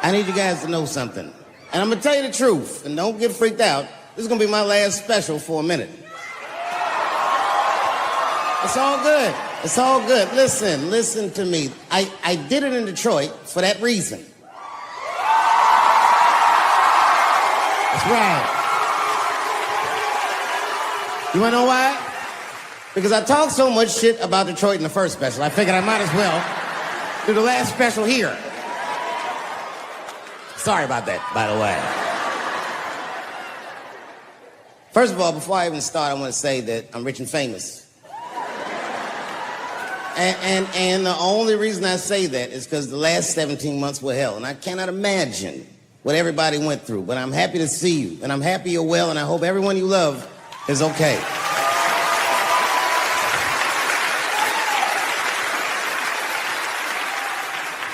I need you guys to know something. And I'm gonna tell you the truth, and don't get freaked out. This is gonna be my last special for a minute. It's all good. It's all good. Listen to me. I did it in Detroit for that reason. That's right. You wanna know why? Because I talked so much shit about Detroit in the first special, I figured I might as well do the last special here. Sorry about that, by the way. First of all, before I even start, I want to say that I'm rich and famous. And the only reason I say that is because the last 17 months were hell, and I cannot imagine what everybody went through. But I'm happy to see you, and I'm happy you're well, and I hope everyone you love is okay.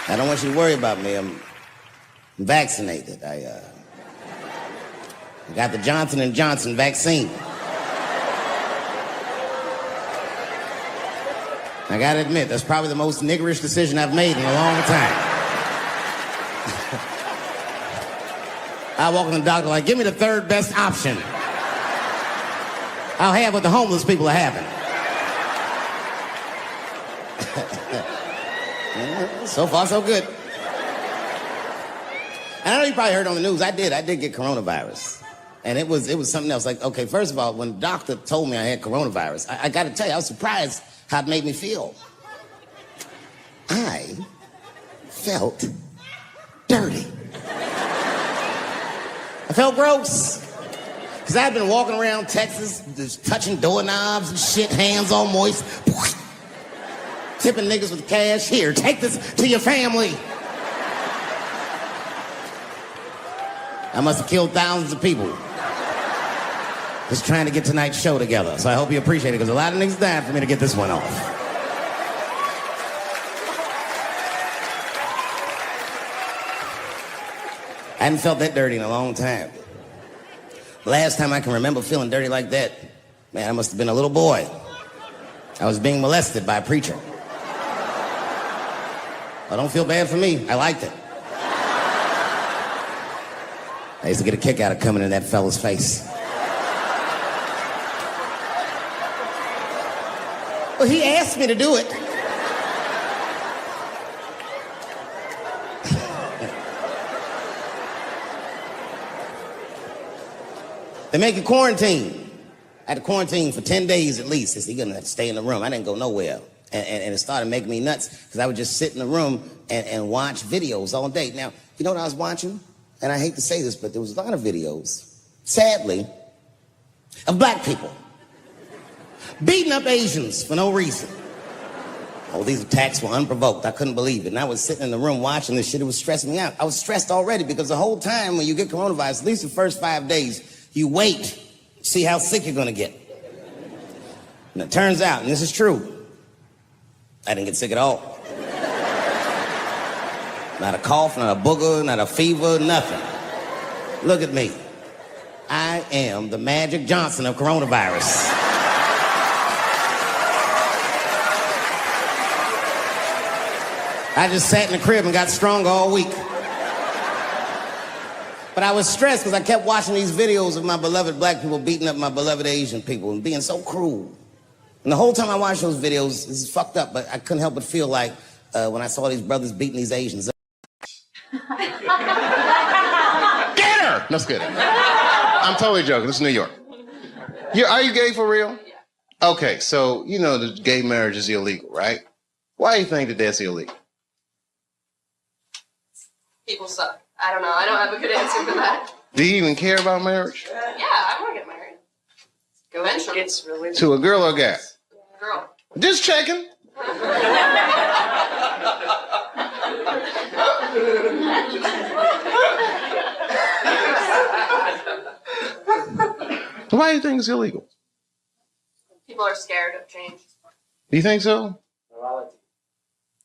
I don't want you to worry about me. I'm vaccinated. I got the Johnson & Johnson vaccine. I gotta admit, that's probably the most niggerish decision I've made in a long time. I walk in the doctor like, give me the third best option. I'll have what the homeless people are having. So far, so good. And I know you probably heard on the news, I did get coronavirus. And it was something else. Like, okay, first of all, when the doctor told me I had coronavirus, I gotta tell you, I was surprised how it made me feel. I felt dirty. I felt gross. Because I'd been walking around Texas, just touching doorknobs and shit, hands all moist, tipping niggas with cash. Here, take this to your family. I must have killed thousands of people just trying to get tonight's show together. So I hope you appreciate it, because a lot of niggas died for me to get this one off. I hadn't felt that dirty in a long time. The last time I can remember feeling dirty like that, man, I must have been a little boy. I was being molested by a preacher. Well, don't feel bad for me. I liked it. I used to get a kick out of coming in that fella's face. Well, he asked me to do it. They make you quarantine. I had to quarantine for 10 days at least. They said, you're gonna have to stay in the room. I didn't go nowhere. And it started making me nuts, because I would just sit in the room and watch videos all day. Now, you know what I was watching? And I hate to say this, but there was a lot of videos, sadly, of black people beating up Asians for no reason. Oh, these attacks were unprovoked. I couldn't believe it. And I was sitting in the room watching this shit. It was stressing me out. I was stressed already, because the whole time when you get coronavirus, at least the first 5 days, you wait, see how sick you're gonna get. And it turns out, and this is true, I didn't get sick at all. Not a cough, not a booger, not a fever, nothing. Look at me. I am the Magic Johnson of coronavirus. I just sat in the crib and got strong all week. But I was stressed because I kept watching these videos of my beloved black people beating up my beloved Asian people and being so cruel. And the whole time I watched those videos, this is fucked up, but I couldn't help but feel like when I saw these brothers beating these Asians up. Get her! No, just kidding. I'm totally joking. This is New York. Are you gay for real? Okay, so you know that gay marriage is illegal, right? Why do you think that that's illegal? People suck. I don't know. I don't have a good answer for that. Do you even care about marriage? Yeah, I want to get married. Eventually. It's really to a girl or a guy? Girl. Just checking. Why do you think it's illegal? People are scared of change. Do you think so? Morality.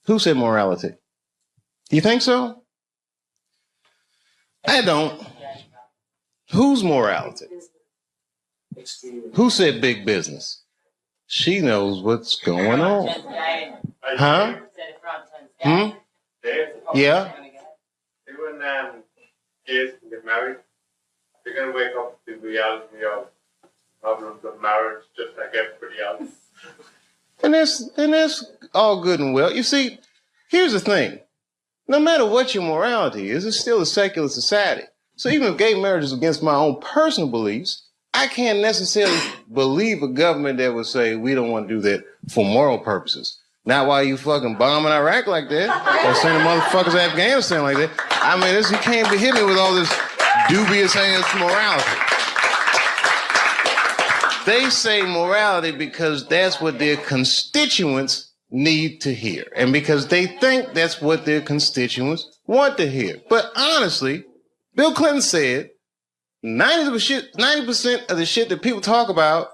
Who said morality? Do you think so? I don't. Whose morality? Who said big business? She knows what's going on. Huh? Hmm? Yeah? gays can get married, they're going to wake up to the reality of problems of marriage just like everybody else. And that's all good and well. You see, here's the thing. No matter what your morality is, it's still a secular society. So even if gay marriage is against my own personal beliefs, I can't necessarily believe a government that would say we don't want to do that for moral purposes. Not while you fucking bombing Iraq like that, or sending motherfuckers to Afghanistan like that. I mean, you can't be hitting me with all this dubious ass morality. They say morality because that's what their constituents need to hear. And because they think that's what their constituents want to hear. But honestly, Bill Clinton said 90% of the shit that people talk about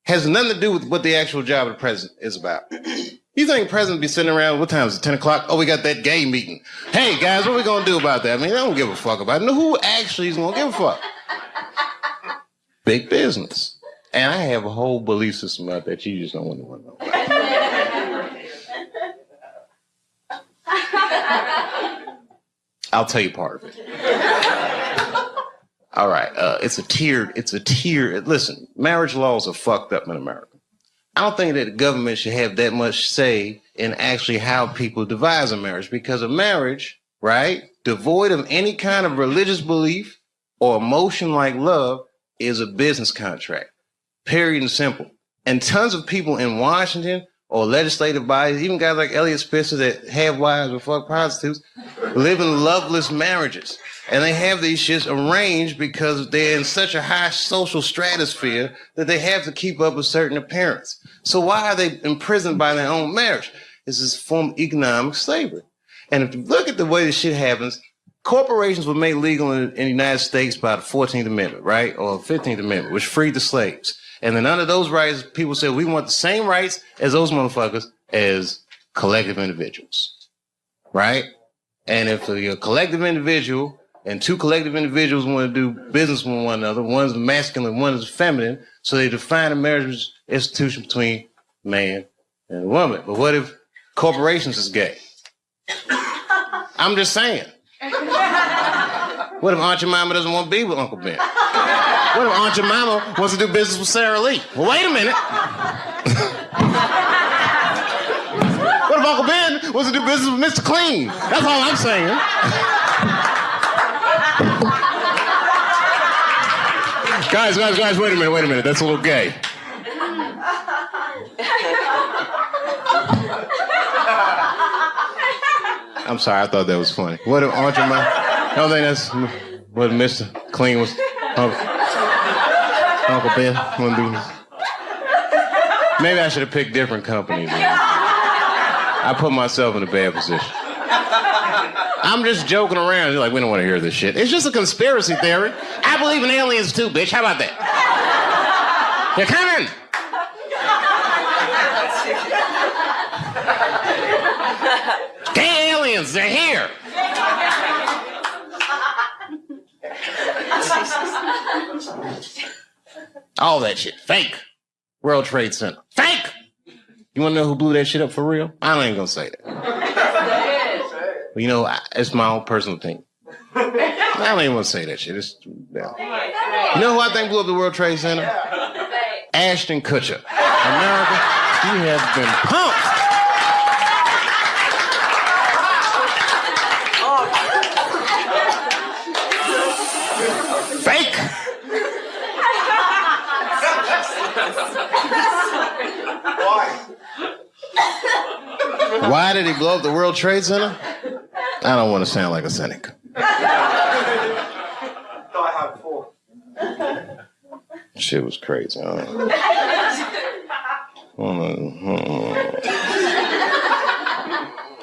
has nothing to do with what the actual job of the president is about. You think the president be sitting around, what time is it, 10 o'clock? Oh, we got that gay meeting. Hey, guys, what are we going to do about that? I mean, I don't give a fuck about it. No, who actually is going to give a fuck? Big business. And I have a whole belief system about that you just don't want to know about. I'll tell you part of it. All right, it's a tiered, listen, marriage laws are fucked up in America. I don't think that the government should have that much say in actually how people devise a marriage, because a marriage, right, devoid of any kind of religious belief or emotion like love is a business contract, period and simple. And tons of people in Washington or legislative bodies, even guys like Elliot Spitzer that have wives or fuck prostitutes, live in loveless marriages. And they have these shits arranged because they're in such a high social stratosphere that they have to keep up a certain appearance. So why are they imprisoned by their own marriage? This is a form of economic slavery. And if you look at the way this shit happens, corporations were made legal in the United States by the 14th Amendment, right? Or 15th Amendment, which freed the slaves. And then under those rights, people said, we want the same rights as those motherfuckers as collective individuals, right? And if you're a collective individual and two collective individuals want to do business with one another, one's masculine, one is feminine, so they define a marriage institution between man and a woman. But what if corporations is gay? I'm just saying. What if Aunt Jemima doesn't want to be with Uncle Ben? What if Aunt Jemima wants to do business with Sarah Lee? Well, wait a minute. What if Uncle Ben wants to do business with Mr. Clean? That's all I'm saying. Guys, wait a minute. That's a little gay. I'm sorry, I thought that was funny. What if Aunt Jemima? I don't think that's what Mr. Clean was. Uncle Ben wouldn't do this. Maybe I should have picked different companies. I put myself in a bad position. I'm just joking around. You're like, we don't want to hear this shit. It's just a conspiracy theory. I believe in aliens too, bitch. How about that? They're coming. Gay aliens, they're here. All that shit, fake. World Trade Center, fake. You want to know who blew that shit up for real? I ain't gonna say that. But you know, it's my own personal opinion. I don't even want to say that shit. Yeah. You know who I think blew up the World Trade Center? Ashton Kutcher. America, you have been pumped. Fake. Why did he blow up the World Trade Center? I don't want to sound like a cynic. Shit was crazy. I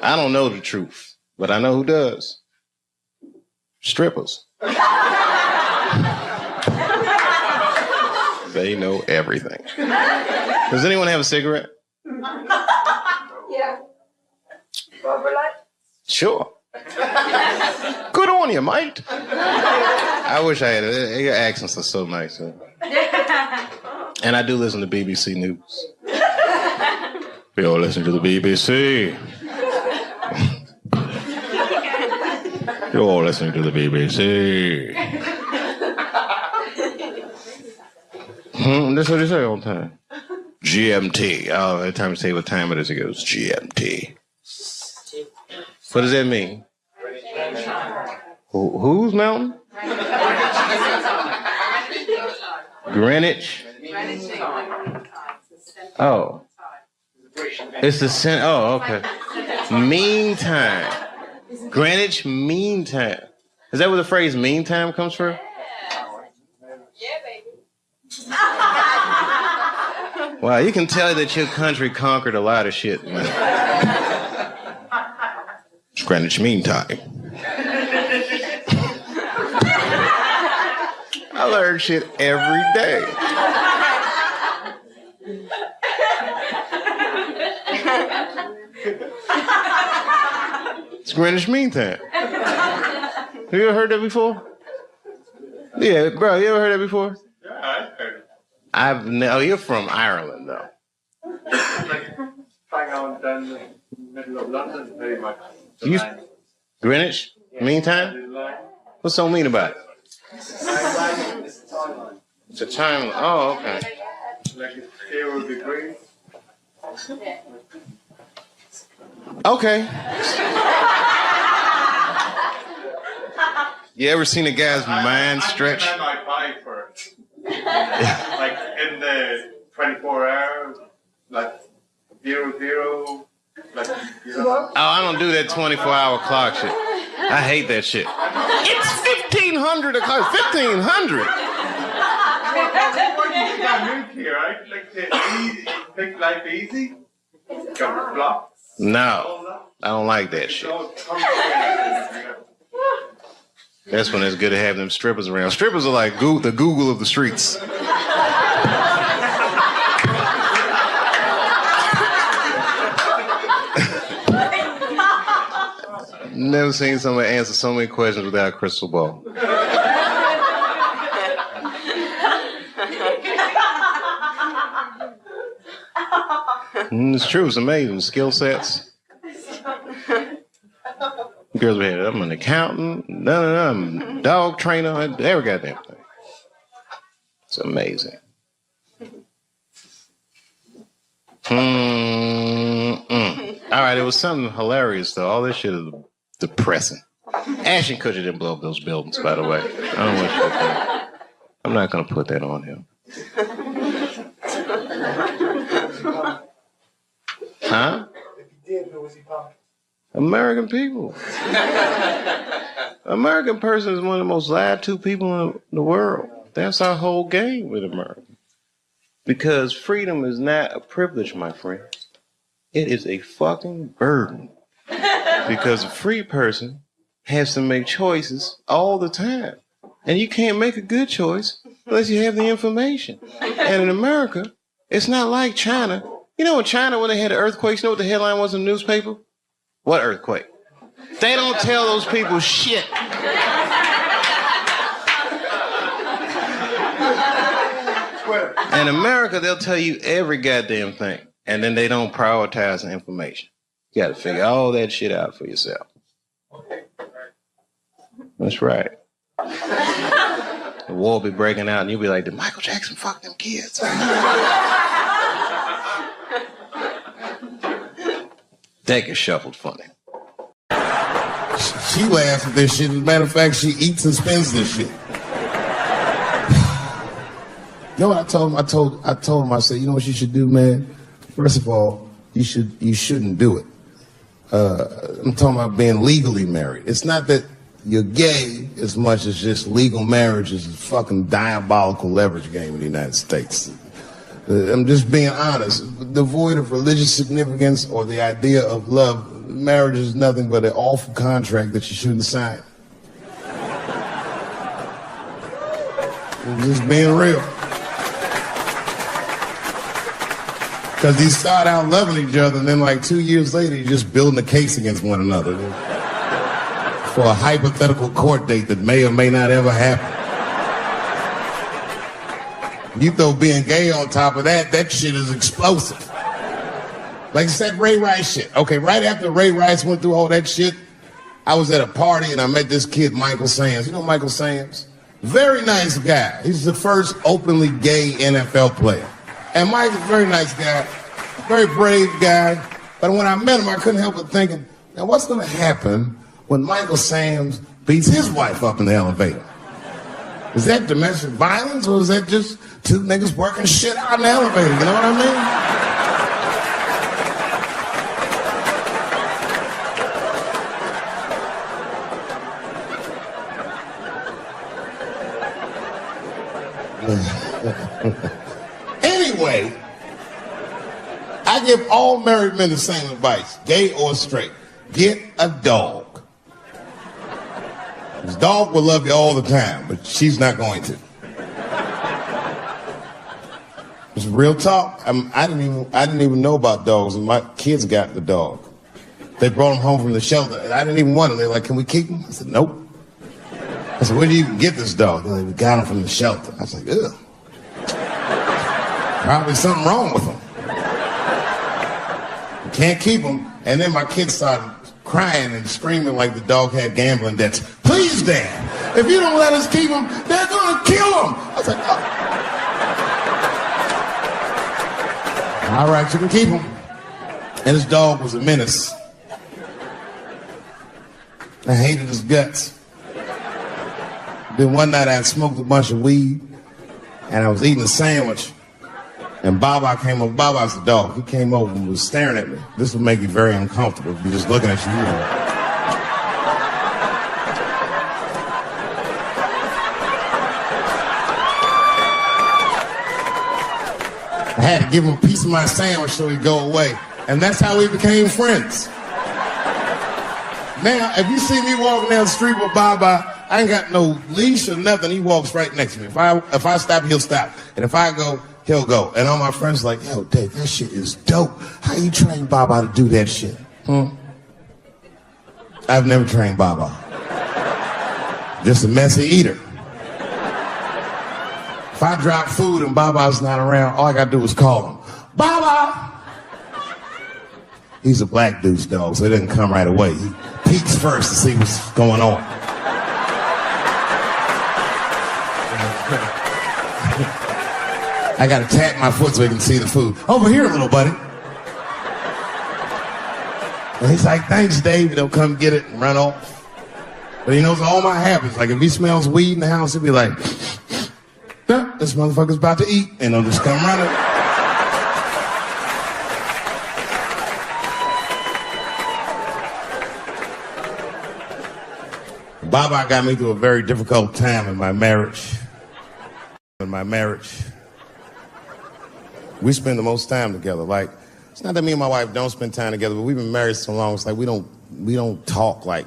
don't know the truth, but I know who does. Strippers. They know everything. Does anyone have a cigarette? Yeah. Sure. Good on you, mate. I wish I had it. Your accents are so nice. Huh? And I do listen to BBC News. We all listen to the BBC. You're listening to the BBC. That's what they say all the time. GMT. Oh, every time you say what time it is, it goes GMT. What does that mean? Whose mountain? Greenwich. Oh. It's the center. Oh, okay. Meantime. Greenwich Mean Time. Is that where the phrase mean time comes from? Yeah, baby. Wow, you can tell that your country conquered a lot of shit, man. It's Greenwich Mean Time. I learn shit every day. It's Greenwich Mean Time. Have you ever heard that before? Yeah, bro, you ever heard that before? Yeah, I heard it. Oh, you're from Ireland, though. Hang on down the middle of London, very much. You, Greenwich Mean Time? What's so mean about it? It's a time. Oh, okay. Like it's 0 degrees. Okay. You ever seen a guy's mind stretch? I might buy for it. Like in the 24 hours, like 0, like, you know. Oh, I don't do that 24-hour clock shit. I hate that shit. It's 1500 o'clock. 1500. What you got moved here, right? Like to make life easy. Got blocks. No, I don't like that shit. That's when it's good to have them strippers around. Strippers are like the Google of the streets. Never seen somebody answer so many questions without a crystal ball. It's true. It's amazing. Skill sets. Girls be here. I'm an accountant. I'm a dog trainer. Every goddamn thing. It's amazing. All right, it was something hilarious though. All this shit is depressing. Ashton Kutcher didn't blow up those buildings, by the way. I don't want you to think. I'm not gonna put that on him. Huh? If he did, who was he talking? American people. American person is one of the most lied to people in the world. That's our whole game with America. Because freedom is not a privilege, my friend. It is a fucking burden. Because a free person has to make choices all the time. And you can't make a good choice unless you have the information. And in America, it's not like China. You know in China when they had the earthquakes, you know what the headline was in the newspaper? What earthquake? They don't tell those people shit. In America, they'll tell you every goddamn thing. And then they don't prioritize the information. You got to figure all that shit out for yourself. That's right. The war will be breaking out and you'll be like, did Michael Jackson fuck them kids? That gets shuffled funny. She laughs at this shit. As a matter of fact, she eats and spends this shit. You know what I told him? I told him, I said, you know what you should do, man? First of all, you shouldn't do it. I'm talking about being legally married. It's not that you're gay as much as just legal marriage is a fucking diabolical leverage game in the United States. I'm just being honest. Devoid of religious significance or the idea of love, marriage is nothing but an awful contract that you shouldn't sign. I'm just being real. Because you start out loving each other, and then like 2 years later, you're just building a case against one another for a hypothetical court date that may or may not ever happen. You throw being gay on top of that, that shit is explosive. Like I said, Ray Rice shit. Okay, right after Ray Rice went through all that shit, I was at a party and I met this kid, Michael Sams. You know Michael Sams? Very nice guy. He's the first openly gay NFL player. And Mike's a very nice guy, very brave guy. But when I met him, I couldn't help but thinking, now what's going to happen when Michael Sams beats his wife up in the elevator? Is that domestic violence or is that just two niggas working shit out in the elevator? You know what I mean? Anyway, I give all married men the same advice, gay or straight. Get a dog. This dog will love you all the time, but she's not going to. It's real talk. I didn't even know about dogs, and my kids got the dog. They brought him home from the shelter, and I didn't even want him. They're like, "Can we keep him?" I said, "Nope." I said, "Where do you get this dog?" They're like, "We got him from the shelter." I was like, "Ugh. Probably something wrong with him. You can't keep him." And then my kids started crying and screaming like the dog had gambling debts. "Please, Dad, if you don't let us keep him, they're gonna kill him." I was like, "Oh. All right, you can keep him." And this dog was a menace. I hated his guts. Then one night I had smoked a bunch of weed and I was eating a sandwich. And Baba came over. Baba's the dog. He came over and was staring at me. This would make you very uncomfortable if you're just looking at you. I had to give him a piece of my sandwich so he'd go away. And that's how we became friends. Now, if you see me walking down the street with Baba, I ain't got no leash or nothing. He walks right next to me. If I stop, he'll stop. And if I go, he'll go. And all my friends are like, "Yo, Dave, that shit is dope. How you train Baba to do that shit?" I've never trained Baba. Just a messy eater. If I drop food and Baba's not around, all I gotta do is call him. "Baba!" He's a black dude's dog, so he doesn't come right away. He peeks first to see what's going on. I gotta tap my foot so he can see the food. "Over here, little buddy." And he's like, "Thanks, Dave." He'll come get it and run off. But he knows all my habits. Like if he smells weed in the house, he'll be like, "This motherfucker's about to eat," and he'll just come running. Baba got me through a very difficult time in my marriage. We spend the most time together. Like, it's not that me and my wife don't spend time together, but we've been married so long, it's like we don't talk like,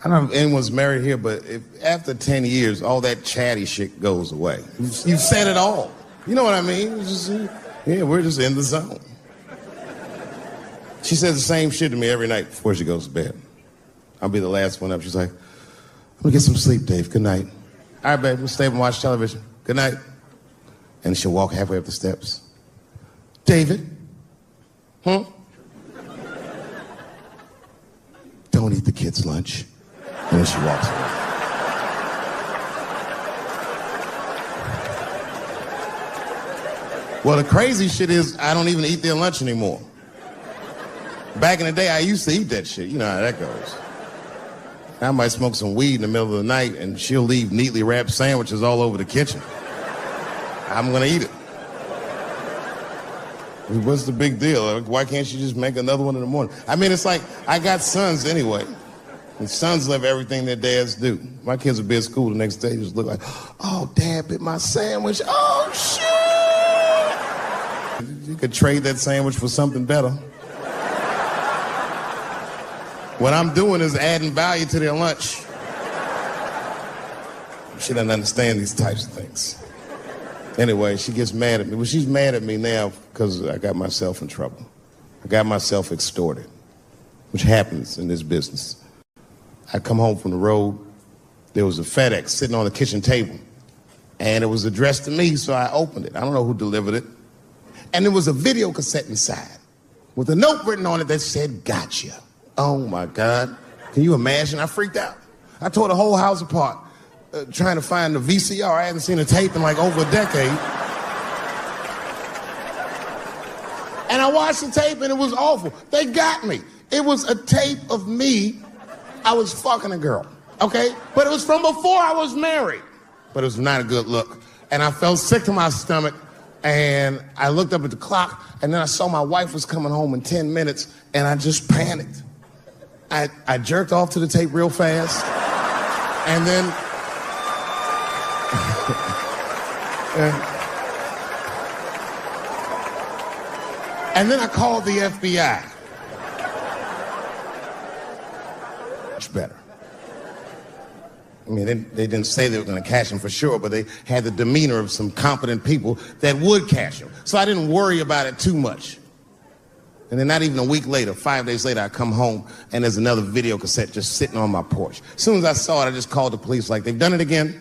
I don't know if anyone's married here, but if after 10 years, all that chatty shit goes away. You've said it all. You know what I mean? It's just, yeah, we're just in the zone. She says the same shit to me every night before she goes to bed. I'll be the last one up. She's like, "I'm gonna get some sleep, Dave. Good night." "All right, babe, we'll stay up and watch television. Good night." And she'll walk halfway up the steps. "David? Don't eat the kids' lunch." And then she walks away. Well, the crazy shit is I don't even eat their lunch anymore. Back in the day, I used to eat that shit. You know how that goes. I might smoke some weed in the middle of the night and she'll leave neatly wrapped sandwiches all over the kitchen. I'm gonna eat it. What's the big deal? Why can't you just make another one in the morning? I mean, it's like, I got sons anyway. And sons love everything their dads do. My kids would be at school the next day, just look like, "Oh, Dad bit my sandwich. Oh, shit." You could trade that sandwich for something better. What I'm doing is adding value to their lunch. She doesn't understand these types of things. Anyway, she gets mad at me. Well, she's mad at me now because I got myself in trouble. I got myself extorted, which happens in this business. I come home from the road. There was a FedEx sitting on the kitchen table, and it was addressed to me, so I opened it. I don't know who delivered it. And there was a video cassette inside with a note written on it that said, "Gotcha." Oh, my God. Can you imagine? I freaked out. I tore the whole house apart trying to find the VCR. I hadn't seen a tape in like over a decade. And I watched the tape and it was awful. They got me. It was a tape of me. I was fucking a girl, okay? But it was from before I was married. But it was not a good look. And I felt sick to my stomach. And I looked up at the clock, and then I saw my wife was coming home in 10 minutes, and I just panicked. I jerked off to the tape real fast, and then... and then I called the FBI. Much better. I mean, they didn't say they were going to catch him for sure, but they had the demeanor of some competent people that would catch him. So I didn't worry about it too much. And then not even a week later, 5 days later, I come home and there's another video cassette just sitting on my porch. As soon as I saw it, I just called the police like, they've done it again.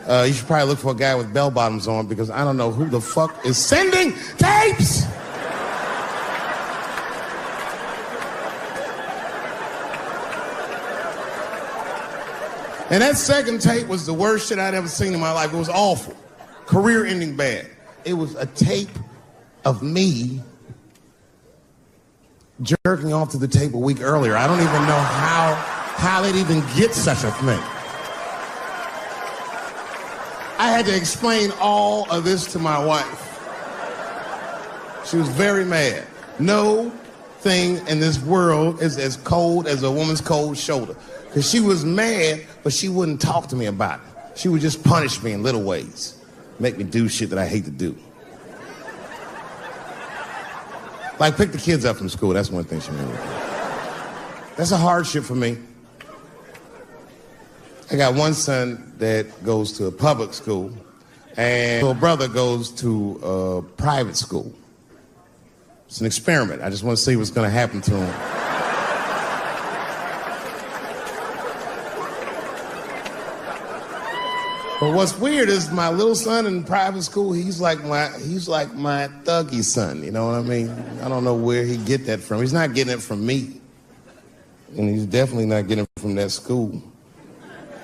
You should probably look for a guy with bell bottoms on because I don't know who the fuck is sending tapes. And that second tape was the worst shit I'd ever seen in my life. It was awful. Career-ending bad. It was a tape of me jerking off to the tape a week earlier. I don't even know how they'd even get such a thing. I had to explain all of this to my wife. She was very mad. No thing in this world is as cold as a woman's cold shoulder. Because she was mad, but she wouldn't talk to me about it. She would just punish me in little ways. Make me do shit that I hate to do. Like pick the kids up from school. That's one thing she made me do. That's a hardship for me. I got one son that goes to a public school, and my brother goes to a private school. It's an experiment. I just want to see what's going to happen to him. But what's weird is my little son in private school, he's like my thuggy son, you know what I mean? I don't know where he get that from. He's not getting it from me. And he's definitely not getting it from that school.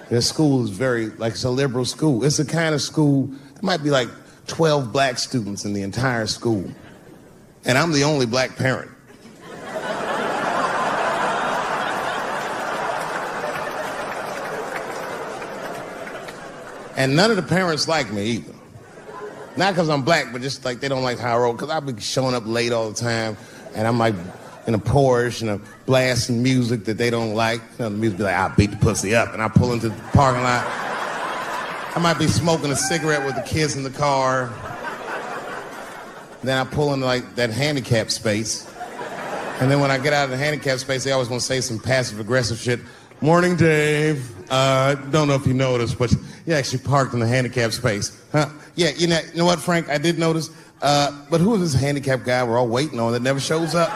That school is it's a liberal school. It's the kind of school, there might be like 12 black students in the entire school. And I'm the only black parent. And none of the parents like me either. Not because I'm black, but just like they don't like how I roll. Because I be showing up late all the time, and I'm like in a Porsche and I'm blasting music that they don't like. You know, the music be like, I'll beat the pussy up. And I pull into the parking lot. I might be smoking a cigarette with the kids in the car. Then I pull into like that handicap space. And then when I get out of the handicap space, they always want to say some passive aggressive shit. Morning, Dave. Don't know if you noticed, but you actually parked in the handicap space. Huh? Yeah, you know what, Frank? I did notice. But who is this handicapped guy we're all waiting on that never shows up?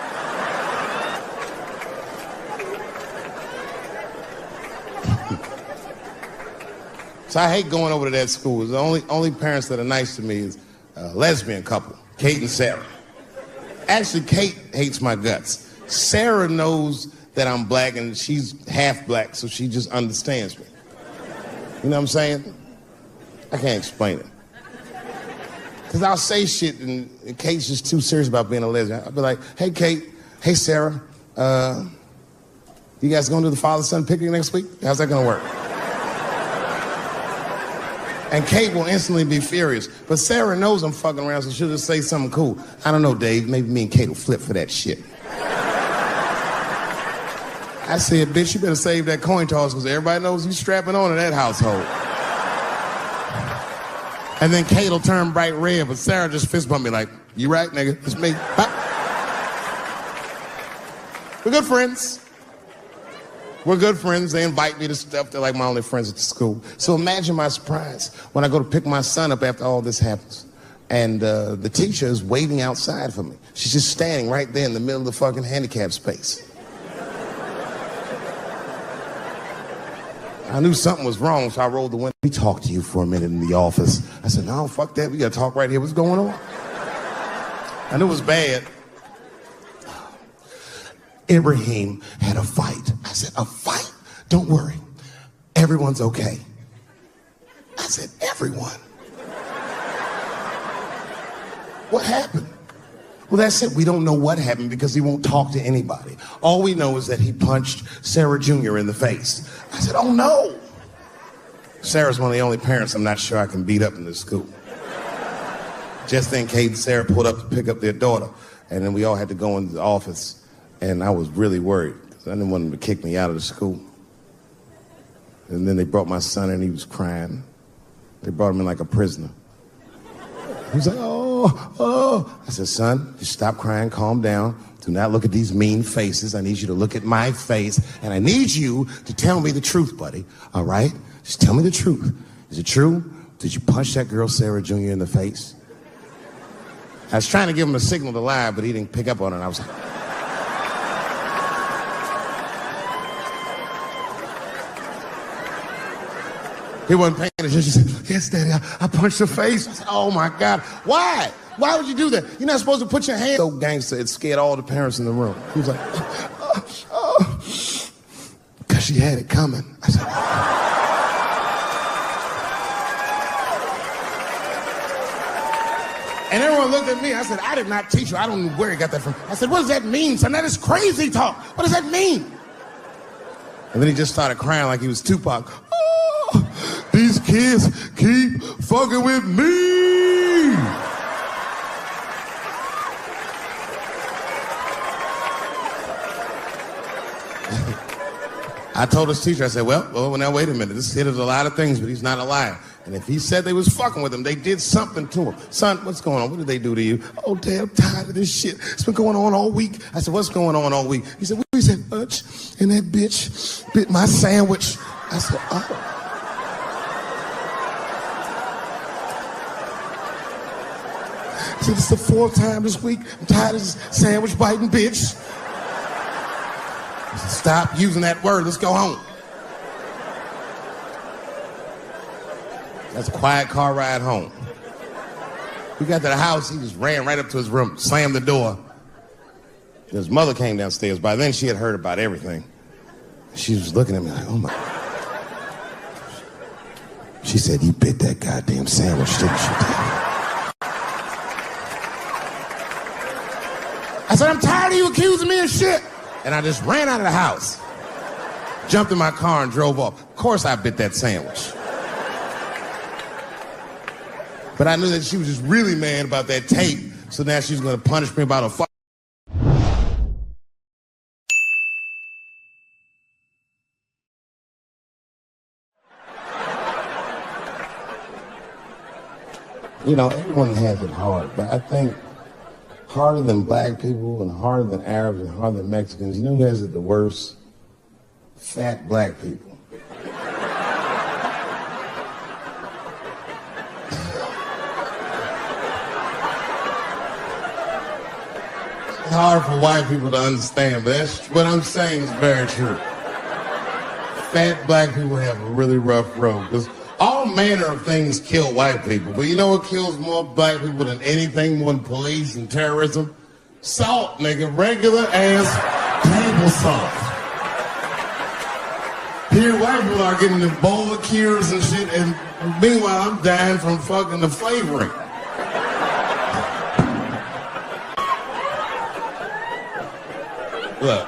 So I hate going over to that school. The only parents that are nice to me is a lesbian couple, Kate and Sarah. Actually, Kate hates my guts. Sarah knows that I'm black and she's half black, so she just understands me. You know what I'm saying? I can't explain it. Because I'll say shit and Kate's just too serious about being a lesbian. I'll be like, hey, Kate, hey, Sarah, you guys going to the father-son picnic next week? How's that going to work? And Kate will instantly be furious. But Sarah knows I'm fucking around, so she'll just say something cool. I don't know, Dave. Maybe me and Kate will flip for that shit. I said, bitch, you better save that coin toss because everybody knows you strapping on in that household. And then Kate will turn bright red, but Sarah just fist bump me like, you right, nigga? It's me. Huh? We're good friends. We're good friends. They invite me to stuff. They're like my only friends at the school. So imagine my surprise when I go to pick my son up after all this happens. And the teacher is waiting outside for me. She's just standing right there in the middle of the fucking handicap space. I knew something was wrong, so I rolled the window. We talked to you for a minute in the office. I said, no, fuck that. We got to talk right here. What's going on? I knew it was bad. Ibrahim had a fight. I said, a fight? Don't worry. Everyone's okay. I said, everyone? What happened? Well, that's it. We don't know what happened because he won't talk to anybody. All we know is that he punched Sarah Jr. in the face. I said, oh no. Sarah's one of the only parents I'm not sure I can beat up in this school. Just then, Kate and Sarah pulled up to pick up their daughter, and then we all had to go into the office, and I was really worried because I didn't want them to kick me out of the school. And then they brought my son in, he was crying. They brought him in like a prisoner. He was like, oh. I said, son, just stop crying, calm down. Do not look at these mean faces. I need you to look at my face, and I need you to tell me the truth, buddy, all right? Just tell me the truth. Is it true? Did you punch that girl, Sarah Jr., in the face? I was trying to give him a signal to lie, but he didn't pick up on it. I was like, he wasn't paying attention. She said, yes, Daddy, I punched her face. I said, oh my God, why? Why would you do that? You're not supposed to put your hand. So gangster, it scared all the parents in the room. He was like, because she had it coming. I said, and everyone looked at me. I said, I did not teach you. I don't know where he got that from. I said, what does that mean, son? That is crazy talk. What does that mean? And then he just started crying like he was Tupac. Oh, these kids keep fucking with me. I told his teacher, I said, well, now wait a minute. This kid is a lot of things, but he's not a liar. And if he said they was fucking with him, they did something to him. Son, what's going on? What did they do to you? Oh, Dad, I'm tired of this shit. It's been going on all week. I said, what's going on all week? He said, we was at lunch, and that bitch bit my sandwich. I said, oh. He said, it's the fourth time this week. I'm tired of this sandwich biting bitch. I said, stop using that word. Let's go home. That's a quiet car ride home. We got to the house, he just ran right up to his room, slammed the door. His mother came downstairs. By then, she had heard about everything. She was looking at me like, oh my. She said, you bit that goddamn sandwich, didn't you, Daddy? I said, I'm tired of you accusing me of shit. And I just ran out of the house, jumped in my car and drove off. Of course I bit that sandwich. But I knew that she was just really mad about that tape, so now she's going to punish me about a fuck. You know, everyone has it hard, but I think harder than black people and harder than Arabs and harder than Mexicans, you know who has it the worst? Fat black people. It's hard for white people to understand, but that's what I'm saying is very true. Fat black people have a really rough road because all manner of things kill white people. But you know what kills more black people than anything, more than police and terrorism? Salt, nigga. Regular ass table salt. Here, white people are getting Ebola cures and shit, and meanwhile, I'm dying from fucking the flavoring. Look,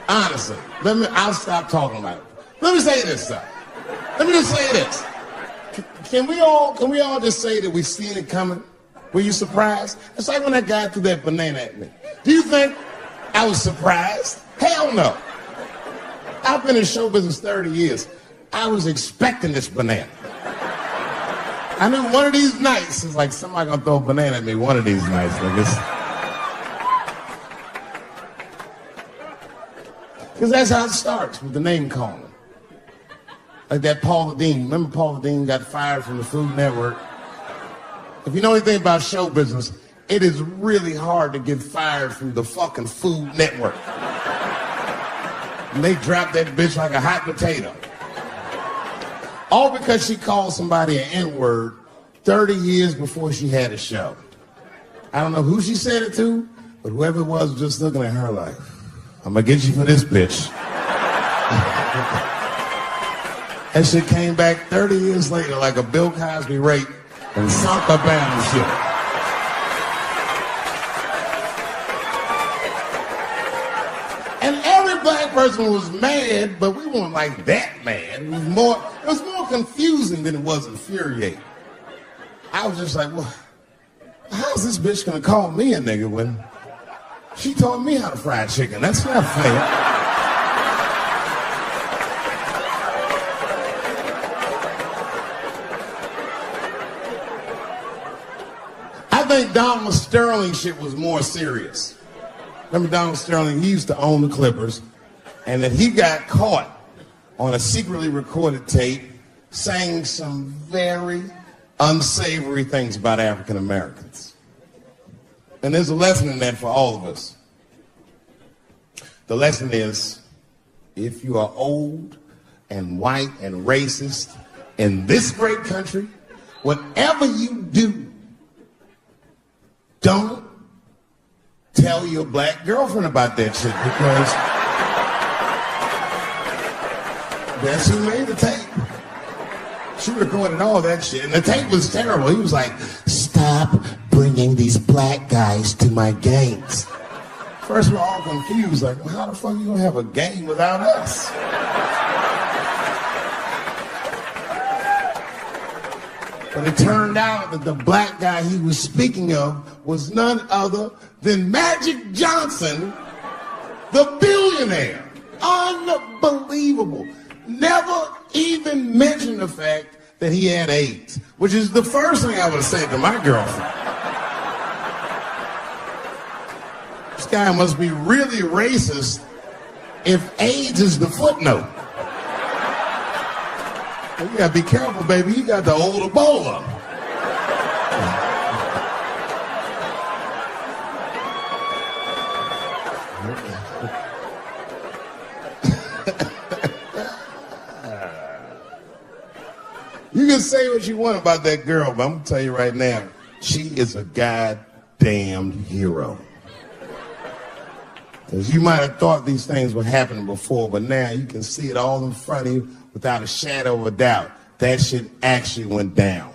honestly, I'll stop talking about it. Let me say this, though. Let me just say this. Can we all just say that we seen it coming? Were you surprised? It's like when that guy threw that banana at me. Do you think I was surprised? Hell no. I've been in show business 30 years. I was expecting this banana. I knew one of these nights, it's like somebody gonna throw a banana at me one of these nights, niggas. Because that's how it starts, with the name calling. Like that Paula Deen. Remember Paula Deen got fired from the Food Network? If you know anything about show business, it is really hard to get fired from the fucking Food Network. And they dropped that bitch like a hot potato. All because she called somebody an N-word 30 years before she had a show. I don't know who she said it to, but whoever it was just looking at her like, I'm gonna get you for this bitch. That shit came back 30 years later like a Bill Cosby rape and sunk a battleship. And every black person was mad, but we weren't like that mad. It was more confusing than it was infuriating. I was just like, well, how's this bitch gonna call me a nigga when she taught me how to fry chicken? That's not fair. I think Donald Sterling shit was more serious. Remember Donald Sterling, he used to own the Clippers, and that he got caught on a secretly recorded tape saying some very unsavory things about African Americans. And there's a lesson in that for all of us. The lesson is, if you are old and white and racist in this great country, whatever you do, don't tell your black girlfriend about that shit, because guess who made the tape? She recorded all that shit, and the tape was terrible. He was like, stop bringing these black guys to my games. First, we're all confused, like, well, how the fuck are you gonna have a game without us? But it turned out that the black guy he was speaking of was none other than Magic Johnson, the billionaire. Unbelievable. Never even mentioned the fact that he had AIDS, which is the first thing I would say to my girlfriend. This guy must be really racist if AIDS is the footnote. You gotta be careful, baby. You got the old Ebola. You can say what you want about that girl, but I'm gonna tell you right now, she is a goddamn hero. Because you might have thought these things were happening before, but now you can see it all in front of you without a shadow of a doubt. That shit actually went down.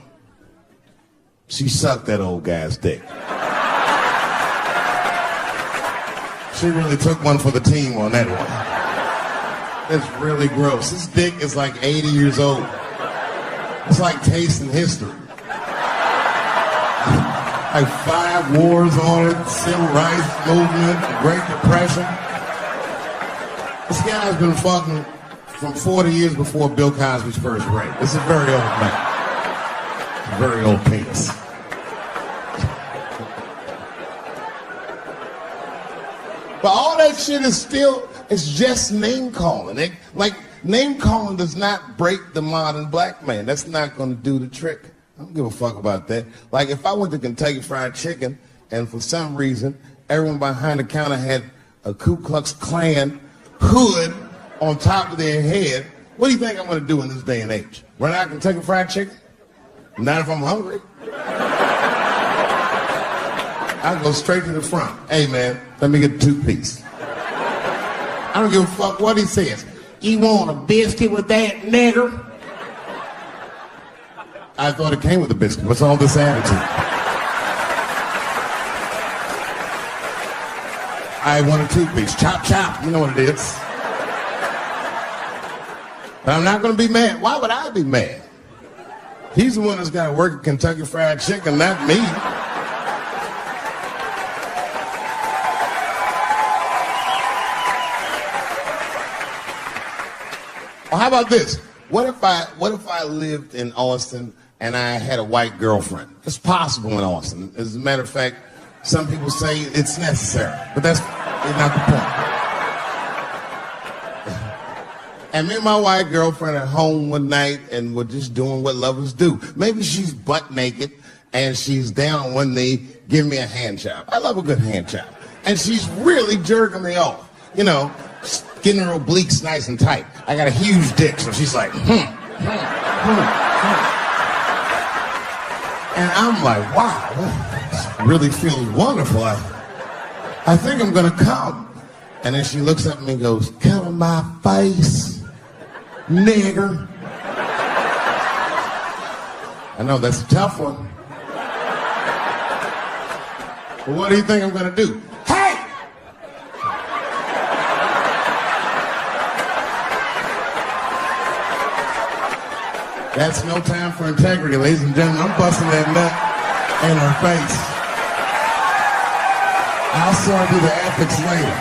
She sucked that old guy's dick. She really took one for the team on that one. That's really gross. This dick is like 80 years old. It's like tasting history. Like 5 wars on it, civil rights movement, Great Depression. This guy's been fucking from 40 years before Bill Cosby's first rape. This is a very old man. A very old penis. But all that shit is still, it's just name calling. Like, name calling does not break the modern black man. That's not gonna do the trick. I don't give a fuck about that. Like, if I went to Kentucky Fried Chicken and for some reason everyone behind the counter had a Ku Klux Klan hood on top of their head, what do you think I'm gonna do in this day and age? Run out Kentucky Fried Chicken? Not if I'm hungry. I'll go straight to the front. Hey man, let me get a 2-piece. I don't give a fuck what he says. You want a biscuit with that, nigger? I thought it came with a biscuit. What's all this attitude? I want a 2-piece. Chop, chop. You know what it is. But I'm not going to be mad. Why would I be mad? He's the one that's got to work at Kentucky Fried Chicken, not me. Well, how about this? What if I lived in Austin and I had a white girlfriend? It's possible in Austin. As a matter of fact, some people say it's necessary, but that's not the point. And me and my white girlfriend at home one night and we're just doing what lovers do. Maybe she's butt naked and she's down on one knee giving me a hand job. I love a good hand job. And she's really jerking me off. You know, getting her obliques nice and tight. I got a huge dick, so she's like, And I'm like, wow, this really feels wonderful. I think I'm gonna come. And then she looks at me and goes, cover my face, nigger. I know that's a tough one. But what do you think I'm gonna do? Hey! That's no time for integrity, ladies and gentlemen. I'm busting that nut in her face. I'll sort through the ethics later.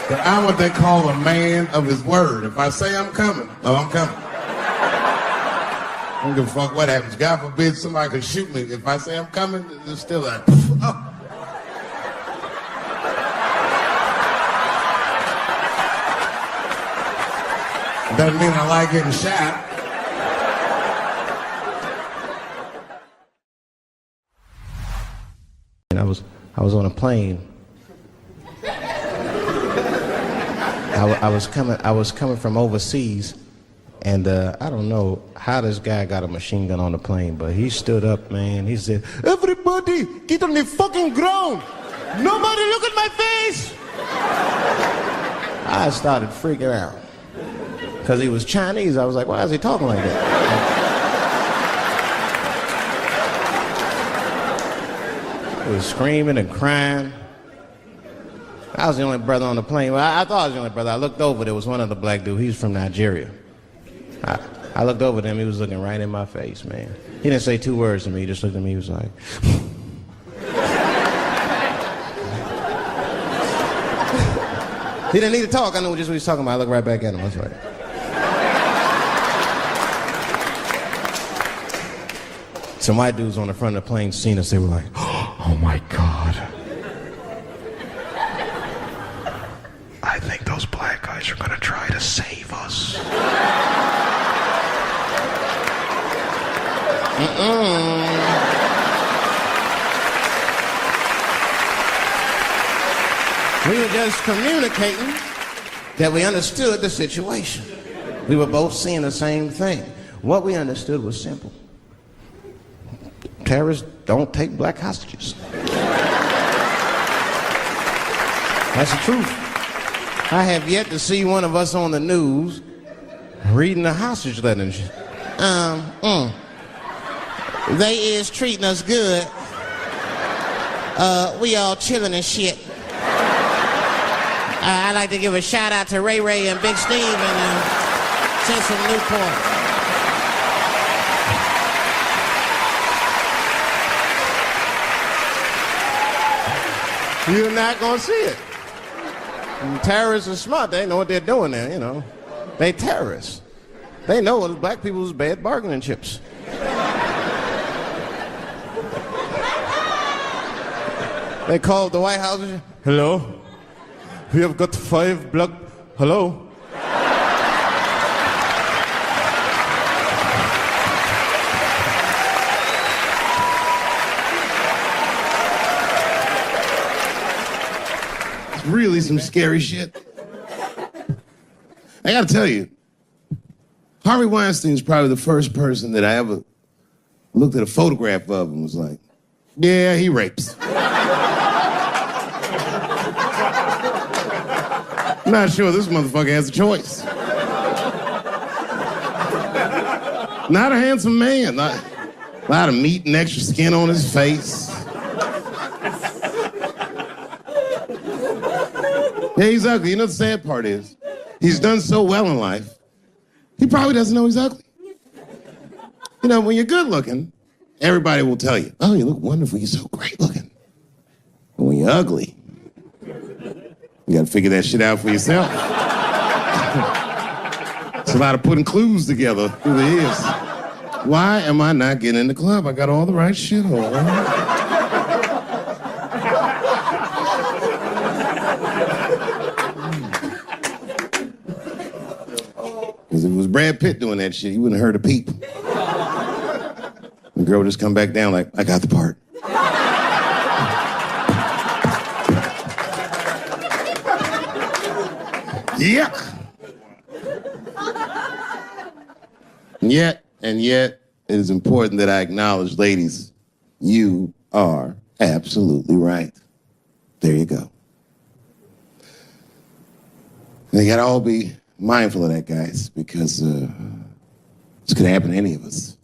But I'm what they call a man of his word. If I say I'm coming, oh, I'm coming. I don't give a fuck what happens. God forbid somebody could shoot me. If I say I'm coming, it's still like, oh. Doesn't mean I like getting shot. And I was on a plane. I was coming from overseas, and I don't know how this guy got a machine gun on the plane, but he stood up, man. He said, "Everybody, get on the fucking ground! Nobody look at my face!" I started freaking out because he was Chinese. I was like, "Why is he talking like that?" He was screaming and crying. I was the only brother on the plane. Well, I thought I was the only brother. I looked over. There was one other black dude. He was from Nigeria. I looked over at him. He was looking right in my face, man. He didn't say two words to me. He just looked at me. He was like... He didn't need to talk. I knew just what he was talking about. I looked right back at him. I was like... Some white dudes on the front of the plane seen us. They were like, "Oh my God. I think those black guys are gonna try to save us." We were just communicating that we understood the situation. We were both seeing the same thing. What we understood was simple. Terrorists don't take black hostages. That's the truth. I have yet to see one of us on the news reading a hostage letter and shit. They is treating us good. We all chilling and shit. I'd like to give a shout out to Ray Ray and Big Steve and send some Newport. You're not gonna see it. And terrorists are smart. They know what they're doing there, you know. They terrorists. They know it's black people's bad bargaining chips. They called the White House. "Hello? We have got 5 black... Hello? Really some scary shit. I gotta tell you, Harvey Weinstein's probably the first person that I ever looked at a photograph of and was like, yeah, he rapes. I'm not sure this motherfucker has a choice. Not a handsome man. Not a lot of meat and extra skin on his face. Yeah, he's ugly. You know the sad part is, he's done so well in life, he probably doesn't know he's ugly. You know, when you're good looking, everybody will tell you, "Oh, you look wonderful, you're so great looking." But when you're ugly, you gotta figure that shit out for yourself. It's a lot of putting clues together through the years. Why am I not getting in the club? I got all the right shit on. Because if it was Brad Pitt doing that shit, he wouldn't have heard a peep. The girl would just come back down like, "I got the part." Yuck. And yet, it is important that I acknowledge, ladies, you are absolutely right. There you go. They gotta all be mindful of that, guys, because this could happen to any of us. It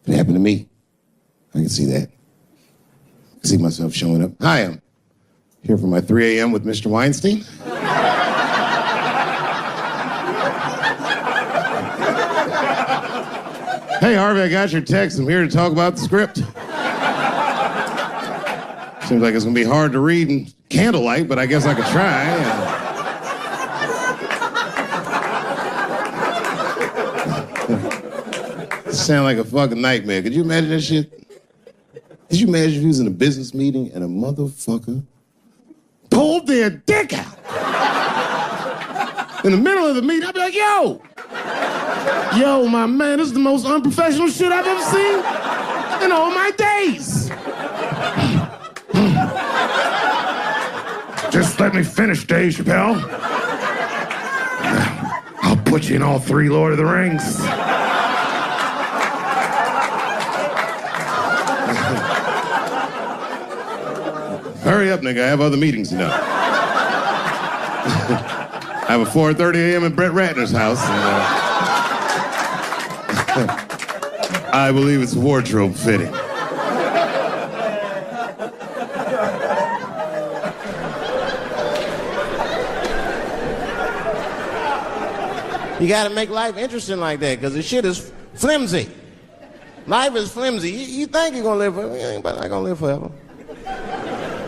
could happen to me. I can see that. I can see myself showing up. Hi, I'm here for my 3 a.m. with Mr. Weinstein. Hey, Harvey, I got your text. I'm here to talk about the script. Seems like it's going to be hard to read in candlelight, but I guess I could try. Sound like a fucking nightmare. Could you imagine that shit? Could you imagine if you was in a business meeting and a motherfucker pulled their dick out? In the middle of the meeting, I'd be like, yo, my man, this is the most unprofessional shit I've ever seen in all my days. Just let me finish, Dave Chappelle. I'll put you in all 3 Lord of the Rings. Hurry up, nigga. I have other meetings to know. I have a 4:30 a.m. at Brett Ratner's house. And, I believe it's wardrobe fitting. You gotta make life interesting like that, because the shit is flimsy. Life is flimsy. You think you're gonna live forever, you ain't not gonna live forever.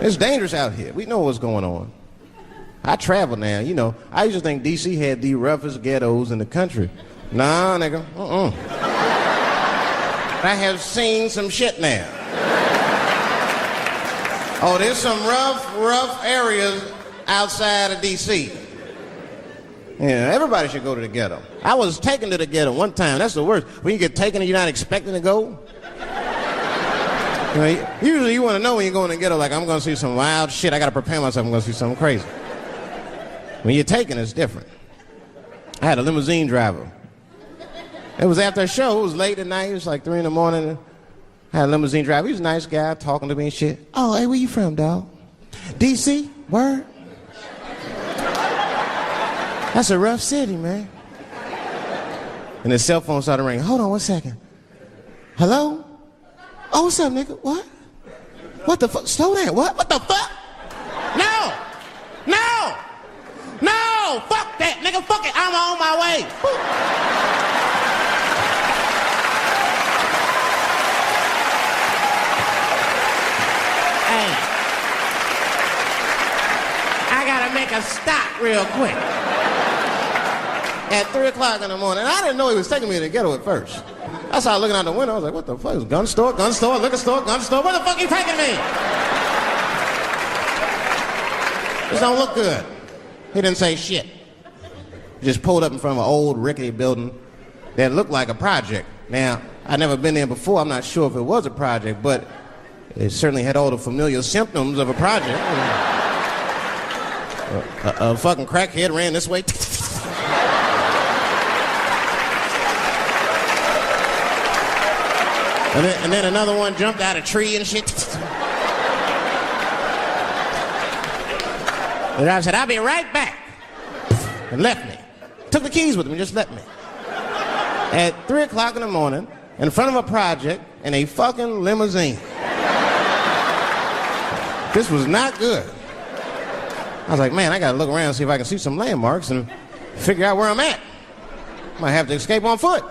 It's dangerous out here. We know what's going on. I travel now, you know. I used to think D.C. had the roughest ghettos in the country. Nah, nigga, I have seen some shit now. Oh, there's some rough areas outside of D.C. Yeah, everybody should go to the ghetto. I was taken to the ghetto one time. That's the worst. When you get taken and you're not expecting to go. You know, usually you want to know when you go in the ghetto, like, I'm going to see some wild shit. I got to prepare myself. I'm going to see something crazy. When you're taken, it's different. I had a limousine driver. It was after a show. It was late at night. It was like 3 in the morning. I had a limousine driver. He was a nice guy, talking to me and shit. Oh, hey, where you from, dog? D.C.? Word? That's a rough city, man. And his cell phone started ringing. Hold on 1 second. Hello? Oh, what's up, nigga? What? What the fuck? Slow down. What? What the fuck? No! No! No! Fuck that, nigga. Fuck it. I'm on my way. Hey. I gotta make a stop real quick. At 3 o'clock in the morning. I didn't know he was taking me to the ghetto at first. I started looking out the window. I was like, what the fuck? It's gun store, liquor store, gun store. Where the fuck are you taking me? This don't look good. He didn't say shit. He just pulled up in front of an old rickety building that looked like a project. Now, I'd never been there before. I'm not sure if it was a project, but it certainly had all the familiar symptoms of a project. A fucking crackhead ran this way. And then another one jumped out of a tree and shit. The driver said, I'll be right back. And left me. Took the keys with him and just left me. At 3 o'clock in the morning, in front of a project, in a fucking limousine. This was not good. I was like, man, I gotta look around and see if I can see some landmarks and figure out where I'm at. Might have to escape on foot.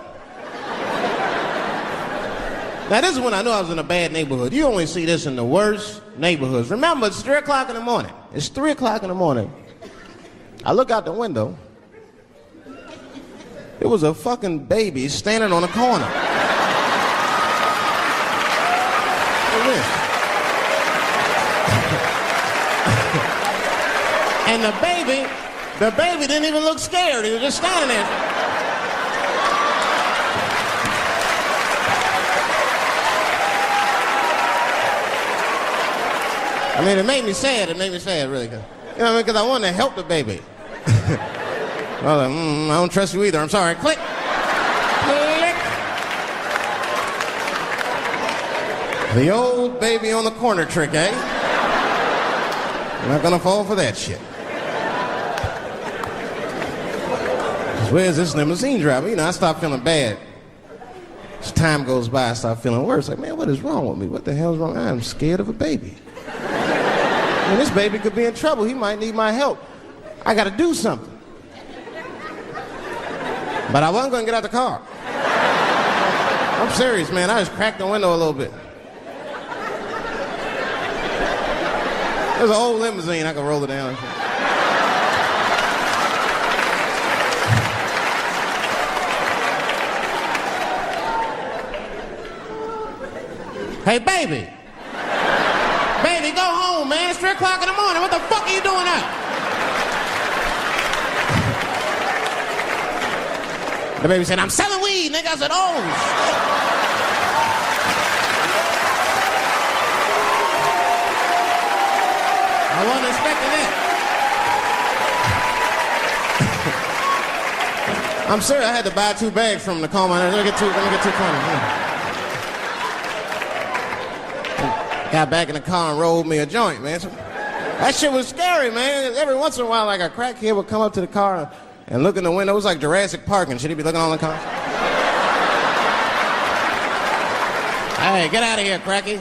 Now, this is when I knew I was in a bad neighborhood. You only see this in the worst neighborhoods. Remember, it's 3 o'clock in the morning. It's 3 o'clock in the morning. I look out the window. It was a fucking baby standing on a corner. Look at this. And the baby didn't even look scared. He was just standing there. I mean, it made me sad, really. You know what I mean? Because I wanted to help the baby. I was like, I don't trust you either. I'm sorry. Click. Click. The old baby on the corner trick, eh? I'm not gonna fall for that shit. Where's this limousine driver? You know, I start feeling bad. As time goes by, I start feeling worse. Like, man, what is wrong with me? What the hell's wrong? I'm scared of a baby. And this baby could be in trouble. He might need my help. I got to do something. But I wasn't going to get out the car. I'm serious, man. I just cracked the window a little bit. There's an old limousine. I can roll it down. Hey, baby. Baby, go home, man. It's 3 o'clock in the morning. What the fuck are you doing out? The baby said, I'm selling weed, nigga. I said, oh, shit. I wasn't expecting that. I'm serious. I had to buy 2 bags from the calm. Let me get 2 coins. Got back in the car and rolled me a joint, man. So, that shit was scary, man. Every once in a while, like a crackhead would come up to the car and look in the window. It was like Jurassic Park and shit. He'd be looking all in the car. Hey, get out of here, cracky.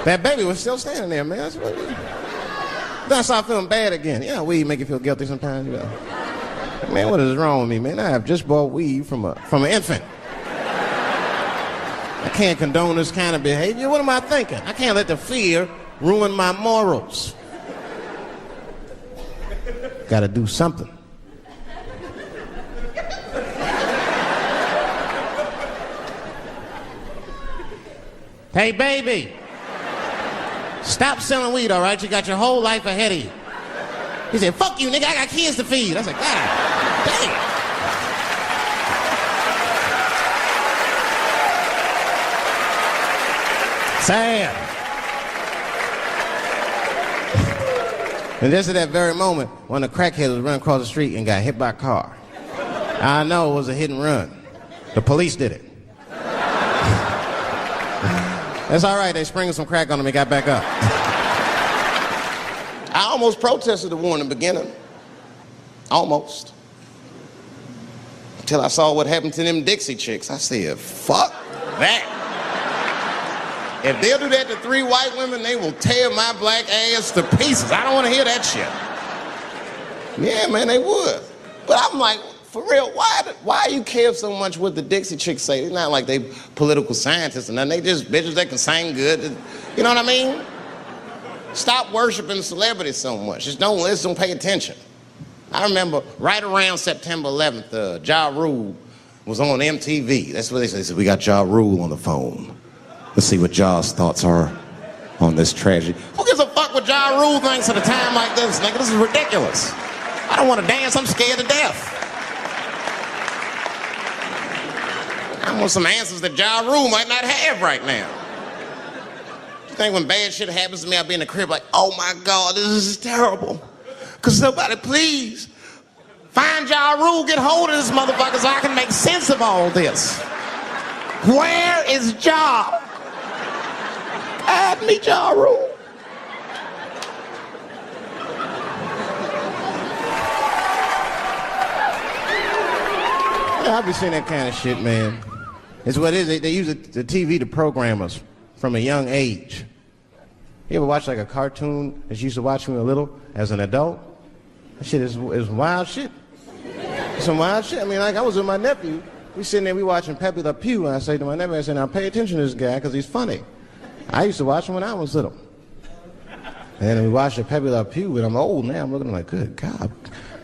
That baby was still standing there, man. Then I started feeling bad again. Yeah, weed make you feel guilty sometimes. You know. Man, what is wrong with me, man? I have just bought weed from an infant. I can't condone this kind of behavior. What am I thinking? I can't let the fear ruin my morals. Gotta do something. Hey, baby. Stop selling weed, all right? You got your whole life ahead of you. He said, fuck you, nigga. I got kids to feed. I said, God damn. Sad. And just at that very moment, one of the crackheads was running across the street and got hit by a car. I know it was a hit and run. The police did it. That's all right. They sprinkled some crack on him and got back up. I almost protested the war in the beginning. Almost. Until I saw what happened to them Dixie chicks. I said, fuck that. If they'll do that to 3 white women, they will tear my black ass to pieces. I don't want to hear that shit. Yeah, man, they would. But I'm like, for real, why you care so much what the Dixie chicks say? It's not like they political scientists or nothing. They just bitches that can sing good. You know what I mean? Stop worshiping celebrities so much. Just don't listen, don't pay attention. I remember right around September 11th, Ja Rule was on MTV. That's what they said. They said, we got Ja Rule on the phone. Let's see what Ja's thoughts are on this tragedy. Who gives a fuck what Ja Rule thinks at a time like this, nigga? This is ridiculous. I don't want to dance. I'm scared to death. I want some answers that Ja Rule might not have right now. You think when bad shit happens to me, I'll be in the crib like, oh my God, this is terrible. Could somebody please find Ja Rule, get hold of this motherfucker so I can make sense of all this. Where is Ja? Add me Ja Rule. Yeah, I'll be seeing that kind of shit, man. It's what it is. They use the TV to program us from a young age. You ever watch like a cartoon that you used to watch when you were little as an adult? That shit is wild shit. It's some wild shit. I mean, like I was with my nephew. We sitting there, we watching Pepe Le Pew, and I say to my nephew, I say, now pay attention to this guy because he's funny. I used to watch him when I was little. And then we watched Pepe Le Pew, and I'm old now. I'm looking like, good God, what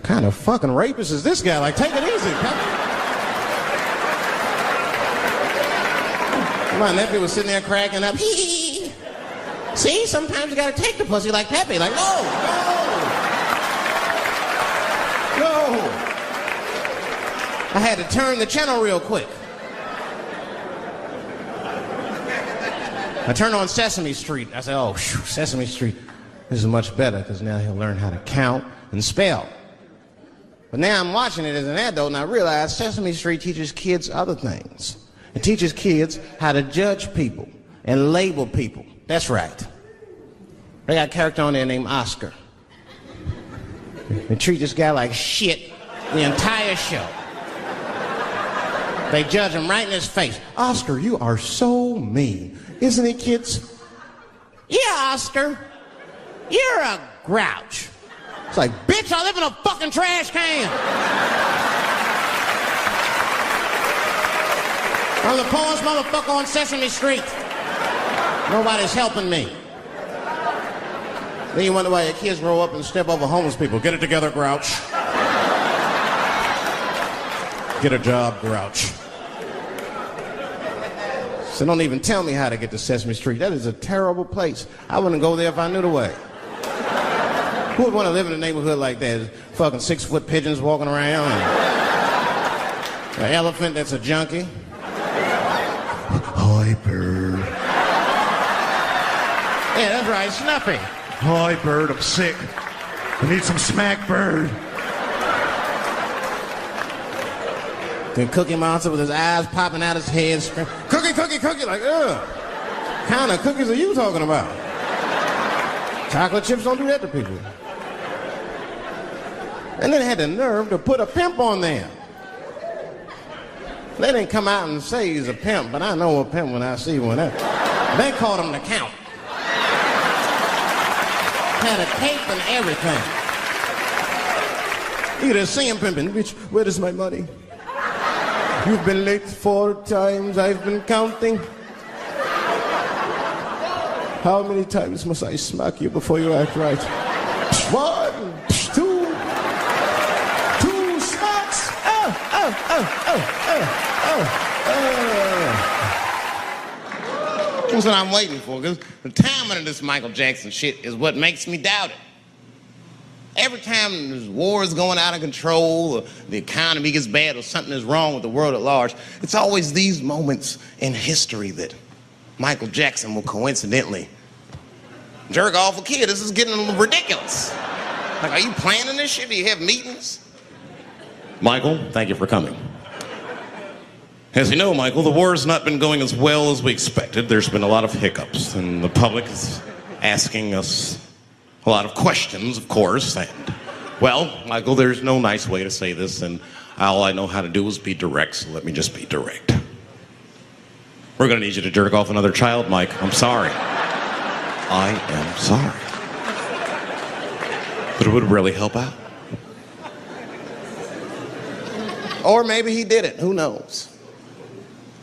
kind of fucking rapist is this guy? Like, take it easy, Pepe. My nephew was sitting there cracking up. Hee. See, sometimes you gotta take the pussy like Pepe. Like, no. I had to turn the channel real quick. I turned on Sesame Street. I said, oh, Sesame Street. This is much better because now he'll learn how to count and spell. But now I'm watching it as an adult and I realize Sesame Street teaches kids other things. It teaches kids how to judge people and label people. That's right. They got a character on there named Oscar. They treat this guy like shit the entire show. They judge him right in his face. Oscar, you are so mean. Isn't it, kids? Yeah, Oscar. You're a grouch. It's like, bitch, I live in a fucking trash can. I'm the poorest motherfucker on Sesame Street. Nobody's helping me. Then you wonder why your kids grow up and step over homeless people. Get it together, grouch. Get a job, grouch. So don't even tell me how to get to Sesame Street. That is a terrible place. I wouldn't go there if I knew the way. Who would want to live in a neighborhood like that? Fucking 6-foot pigeons walking around. And an elephant that's a junkie. Hi, bird. Yeah, that's right, Snuffy. Hi, bird, I'm sick. I need some smack, bird. Then Cookie Monster with his eyes popping out his head, screaming, cookie, cookie, cookie, like, ugh. What kind of cookies are you talking about? Chocolate chips don't do that to people. And then they had the nerve to put a pimp on there. They didn't come out and say he's a pimp, but I know a pimp when I see one. They called him the Count. Had a cape and everything. You could just see him pimping. Bitch, where is my money? You've been late 4 times, I've been counting. How many times must I smack you before you act right? 1, 2 smacks. That's what I'm waiting for, because the timing of this Michael Jackson shit is what makes me doubt it. Every time there's wars going out of control, or the economy gets bad, or something is wrong with the world at large, it's always these moments in history that Michael Jackson will coincidentally jerk off a kid. This is getting a little ridiculous. Like, are you planning this shit? Do you have meetings? Michael, thank you for coming. As you know, Michael, the war has not been going as well as we expected. There's been a lot of hiccups, and the public is asking us a lot of questions, of course. And, well, Michael, there's no nice way to say this, and all I know how to do is be direct, so let me just be direct. We're going to need you to jerk off another child, Mike. I'm sorry. I am sorry. But it would really help out. Or maybe he did it. Who knows?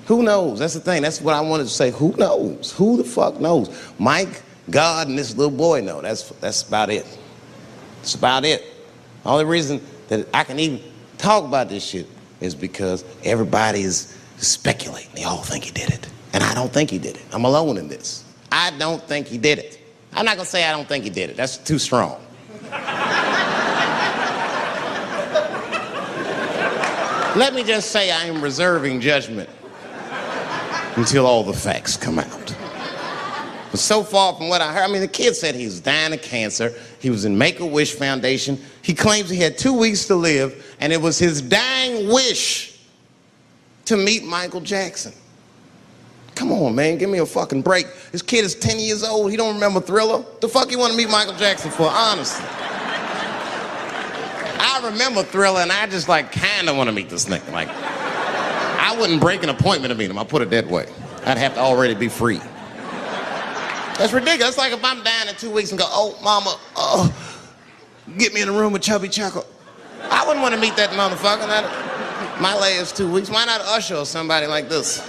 Who knows? That's the thing. That's what I wanted to say. Who knows? Who the fuck knows? Mike, God, and this little boy know. That's about it. That's about it. The only reason that I can even talk about this shit is because everybody is speculating. They all think he did it. And I don't think he did it. I'm alone in this. I don't think he did it. I'm not going to say I don't think he did it. That's too strong. Let me just say I am reserving judgment until all the facts come out. But so far from what I heard, I mean, the kid said he was dying of cancer. He was in Make-A-Wish Foundation. He claims he had 2 weeks to live, and it was his dying wish to meet Michael Jackson. Come on, man, give me a fucking break. This kid is 10 years old. He don't remember Thriller. The fuck you want to meet Michael Jackson for, honestly? I remember Thriller, and I just, like, kind of want to meet this nigga. Like, I wouldn't break an appointment to meet him. I'll put it that way. I'd have to already be free. That's ridiculous. It's like if I'm dying in 2 weeks and go, oh, mama, get me in a room with Chubby Chuckle. I wouldn't want to meet that motherfucker. My last 2 weeks. Why not Usher or somebody like this?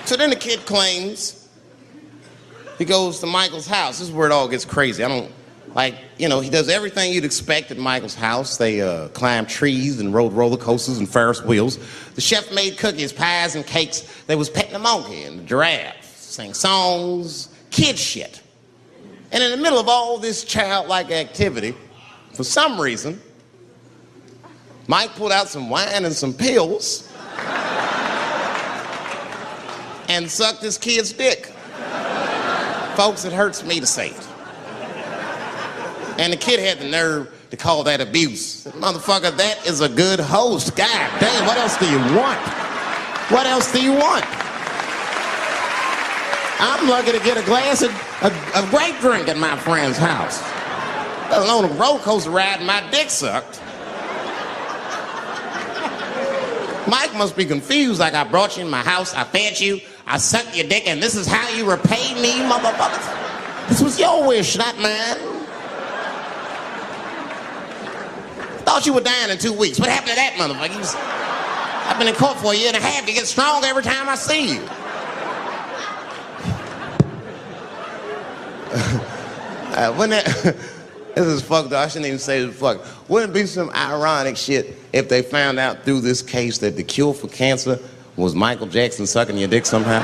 So then the kid claims he goes to Michael's house. This is where it all gets crazy. He does everything you'd expect at Michael's house. They climbed trees and rode roller coasters and Ferris wheels. The chef made cookies, pies, and cakes. They was petting the monkey and the giraffe, sang songs, kid shit. And in the middle of all this childlike activity, for some reason, Mike pulled out some wine and some pills and sucked his kid's dick. Folks, it hurts me to say it. And the kid had the nerve to call that abuse. Motherfucker, that is a good host. God damn, what else do you want? What else do you want? I'm lucky to get a glass of grape drink at my friend's house. Let alone a roller coaster ride and my dick sucked. Mike must be confused, like I brought you in my house, I fed you, I sucked your dick, and this is how you repay me, motherfuckers? This was your wish, not mine. Thought you were dying in 2 weeks. What happened to that motherfucker? I've been in court for a year and a half. You get stronger every time I see you. This is fucked up. I shouldn't even say this fuck. Wouldn't it be some ironic shit if they found out through this case that the cure for cancer was Michael Jackson sucking your dick somehow?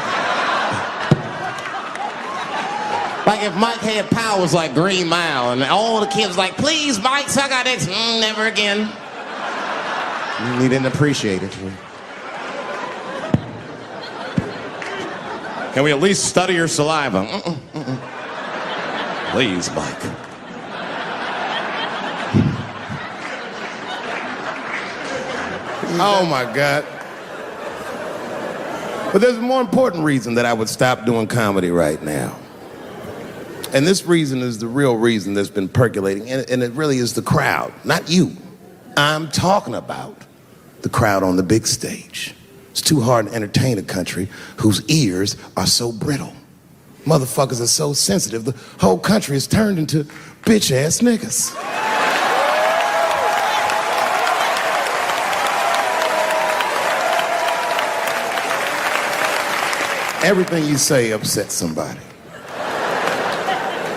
Like if Mike had powers like Green Mile and all the kids like, please, Mike, suck our dicks. Never again. He didn't appreciate it. Can we at least study your saliva? Please, Mike. Oh my God. But there's a more important reason that I would stop doing comedy right now. And this reason is the real reason that's been percolating, and it really is the crowd, not you. I'm talking about the crowd on the big stage. It's too hard to entertain a country whose ears are so brittle. Motherfuckers are so sensitive, the whole country is turned into bitch-ass niggas. Everything you say upsets somebody.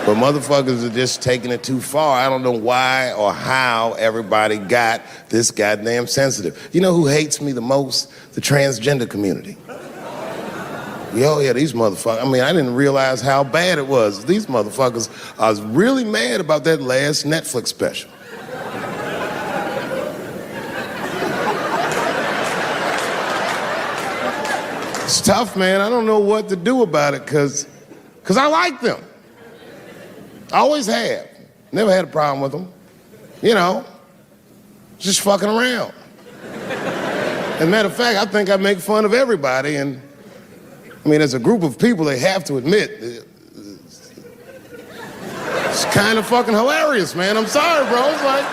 But motherfuckers are just taking it too far. I don't know why or how everybody got this goddamn sensitive. You know who hates me the most? The transgender community. Yo, yeah, these motherfuckers. I mean, I didn't realize how bad it was. These motherfuckers are really mad about that last Netflix special. It's tough, man. I don't know what to do about it because I like them. I always have. Never had a problem with them. You know, just fucking around. As a matter of fact, I think I make fun of everybody. And I mean, as a group of people, they have to admit, it's kind of fucking hilarious, man. I'm sorry, bro. It's like,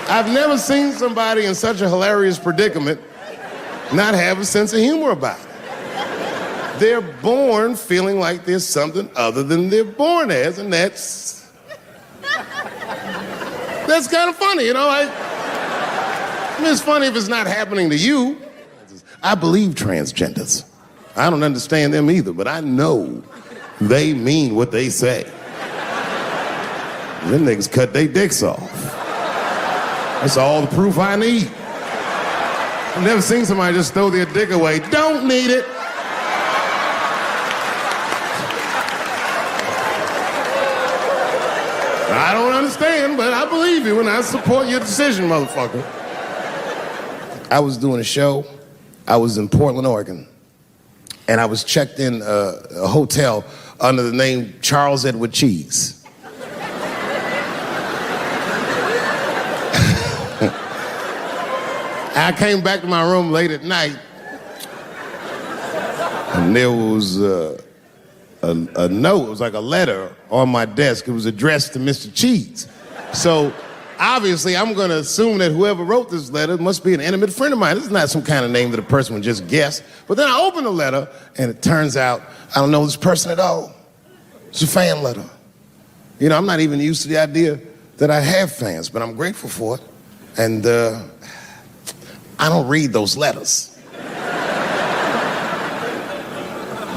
I've never seen somebody in such a hilarious predicament not have a sense of humor about it. They're born feeling like there's something other than they're born as, and that's kind of funny, you know? I mean, it's funny if it's not happening to you. I believe transgenders. I don't understand them either, but I know they mean what they say. Them niggas cut their dicks off. That's all the proof I need. I've never seen somebody just throw their dick away. Don't need it. I don't understand, but I believe you and I support your decision, motherfucker. I was doing a show. I was in Portland, Oregon. And I was checked in a hotel under the name Charles Edward Cheese. I came back to my room late at night, and there was a note. It was like a letter on my desk. It was addressed to Mr. Cheese. So obviously, I'm going to assume that whoever wrote this letter must be an intimate friend of mine. This is not some kind of name that a person would just guess. But then I open the letter, and it turns out I don't know this person at all. It's a fan letter. You know, I'm not even used to the idea that I have fans, but I'm grateful for it. And I don't read those letters.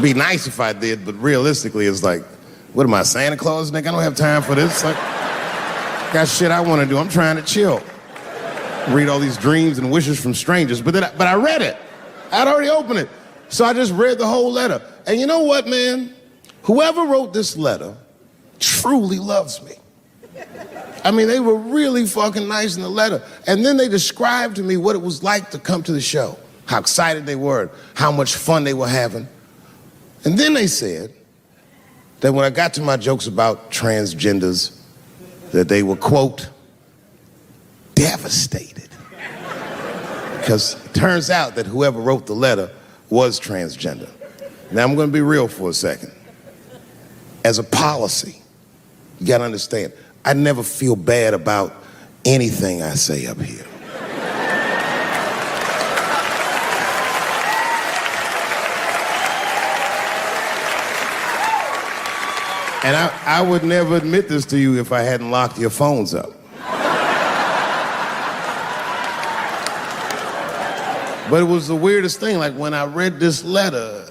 Be nice if I did, but realistically, it's like, what am I, Santa Claus, nigga? I don't have time for this. Like, got shit I want to do. I'm trying to chill. Read all these dreams and wishes from strangers. But I read it. I'd already opened it. So I just read the whole letter. And you know what, man? Whoever wrote this letter truly loves me. I mean, they were really fucking nice in the letter. And then they described to me what it was like to come to the show, how excited they were, how much fun they were having. And then they said that when I got to my jokes about transgenders, that they were, quote, devastated. Because it turns out that whoever wrote the letter was transgender. Now, I'm going to be real for a second. As a policy, you got to understand, I never feel bad about anything I say up here. And I would never admit this to you if I hadn't locked your phones up. But it was the weirdest thing. Like, when I read this letter,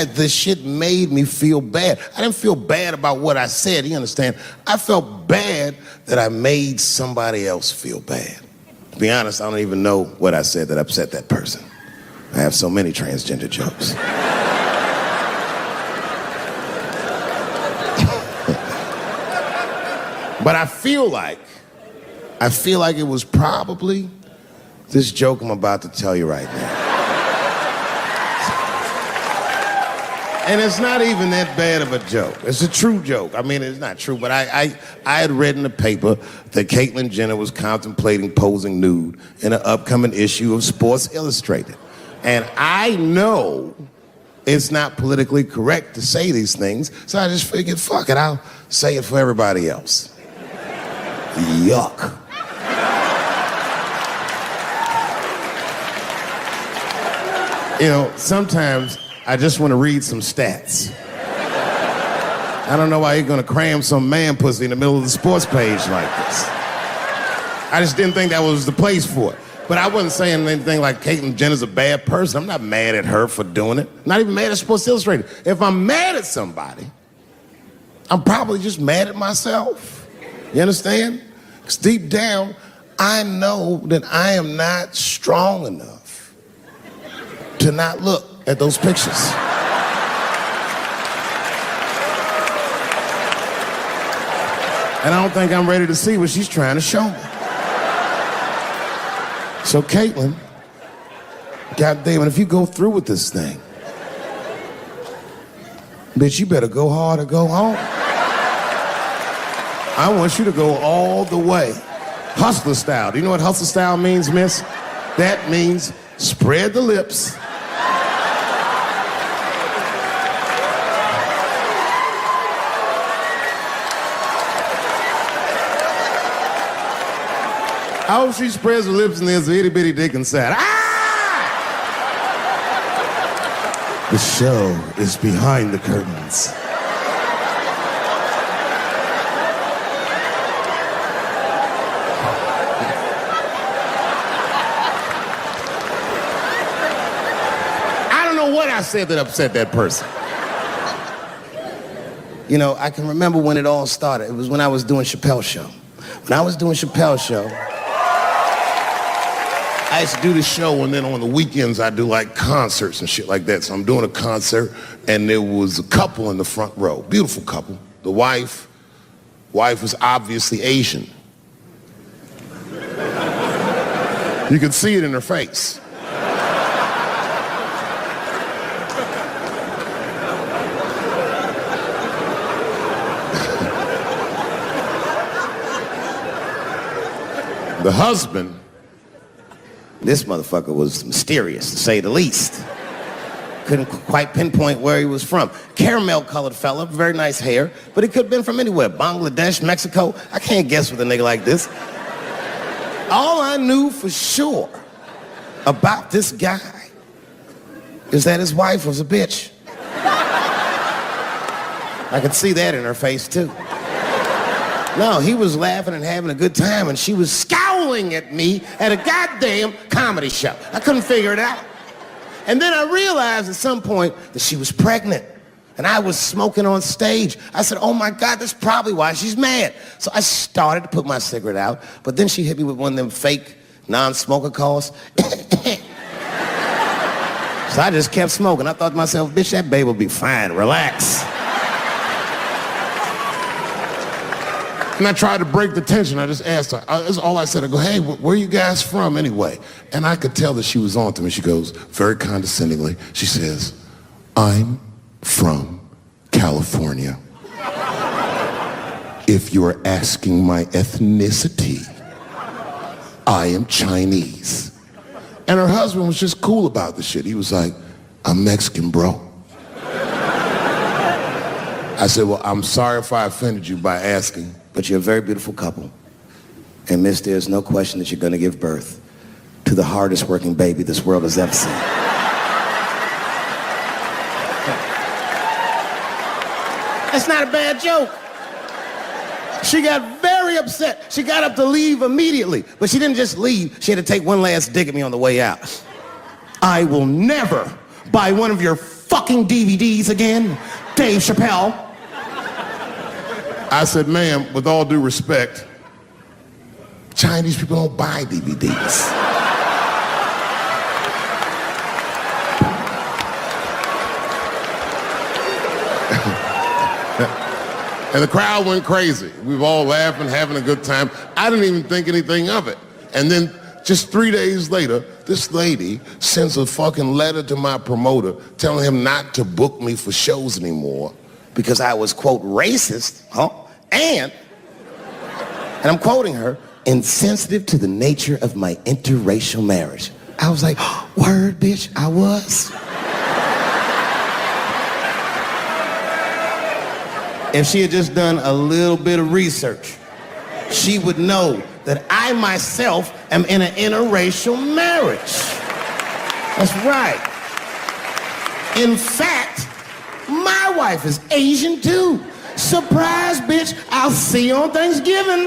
this shit made me feel bad. I didn't feel bad about what I said, you understand? I felt bad that I made somebody else feel bad. To be honest, I don't even know what I said that upset that person. I have so many transgender jokes. But I feel like it was probably this joke I'm about to tell you right now. And it's not even that bad of a joke. It's a true joke. I mean, it's not true, but I had read in the paper that Caitlyn Jenner was contemplating posing nude in an upcoming issue of Sports Illustrated. And I know it's not politically correct to say these things, so I just figured, fuck it, I'll say it for everybody else. Yuck. You know, sometimes I just want to read some stats. I don't know why you're going to cram some man pussy in the middle of the sports page like this. I just didn't think that was the place for it. But I wasn't saying anything like Caitlyn Jenner's a bad person. I'm not mad at her for doing it. Not even mad at Sports Illustrated. If I'm mad at somebody, I'm probably just mad at myself. You understand? Because deep down, I know that I am not strong enough to not look at those pictures. And I don't think I'm ready to see what she's trying to show me. So Caitlyn, goddamn it, if you go through with this thing, bitch, you better go hard or go home. I want you to go all the way. Hustler style. Do you know what hustler style means, miss? That means spread the lips. I hope she spreads her lips and there's an itty bitty dick inside. Ah! The show is behind the curtains. I don't know what I said that upset that person. You know, I can remember when it all started. It was when I was doing Chappelle Show. When I was doing Chappelle Show, I used to do the show, and then on the weekends I do like concerts and shit like that. So I'm doing a concert, and there was a couple in the front row, beautiful couple. The wife was obviously Asian. You could see it in her face. The husband, this motherfucker was mysterious, to say the least. Couldn't quite pinpoint where he was from. Caramel-colored fella, very nice hair, but he could have been from anywhere. Bangladesh, Mexico. I can't guess with a nigga like this. All I knew for sure about this guy is that his wife was a bitch. I could see that in her face, too. No, he was laughing and having a good time, and she was scowling at me at a goddamn comedy show. I couldn't figure it out. And then I realized at some point that she was pregnant, and I was smoking on stage. I said, oh my God, that's probably why she's mad. So I started to put my cigarette out, but then she hit me with one of them fake non-smoker calls. So I just kept smoking. I thought to myself, bitch, that babe will be fine, relax. And I tried to break the tension. I just asked her. That's all I said. I go, hey, where are you guys from anyway? And I could tell that she was on to me. She goes, very condescendingly, she says, I'm from California. If you're asking my ethnicity, I am Chinese. And her husband was just cool about the shit. He was like, I'm Mexican, bro. I said, well, I'm sorry if I offended you by asking, but you're a very beautiful couple. And miss, there's no question that you're going to give birth to the hardest working baby this world has ever seen. That's not a bad joke. She got very upset. She got up to leave immediately, but she didn't just leave. She had to take one last dig at me on the way out. I will never buy one of your fucking DVDs again, Dave Chappelle. I said, ma'am, with all due respect, Chinese people don't buy DVDs. And the crowd went crazy. We were all laughing, having a good time. I didn't even think anything of it. And then just 3 days later, this lady sends a fucking letter to my promoter telling him not to book me for shows anymore because I was, quote, racist, and I'm quoting her, insensitive to the nature of my interracial marriage. I was like, word, bitch, I was. If she had just done a little bit of research, she would know that I myself am in an interracial marriage. That's right. In fact, my wife is Asian too. Surprise, bitch, I'll see you on Thanksgiving.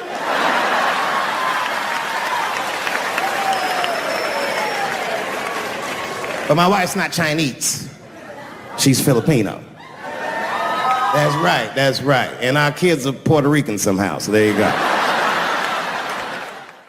But my wife's not Chinese. She's Filipino. That's right, that's right. And our kids are Puerto Rican somehow, so there you go.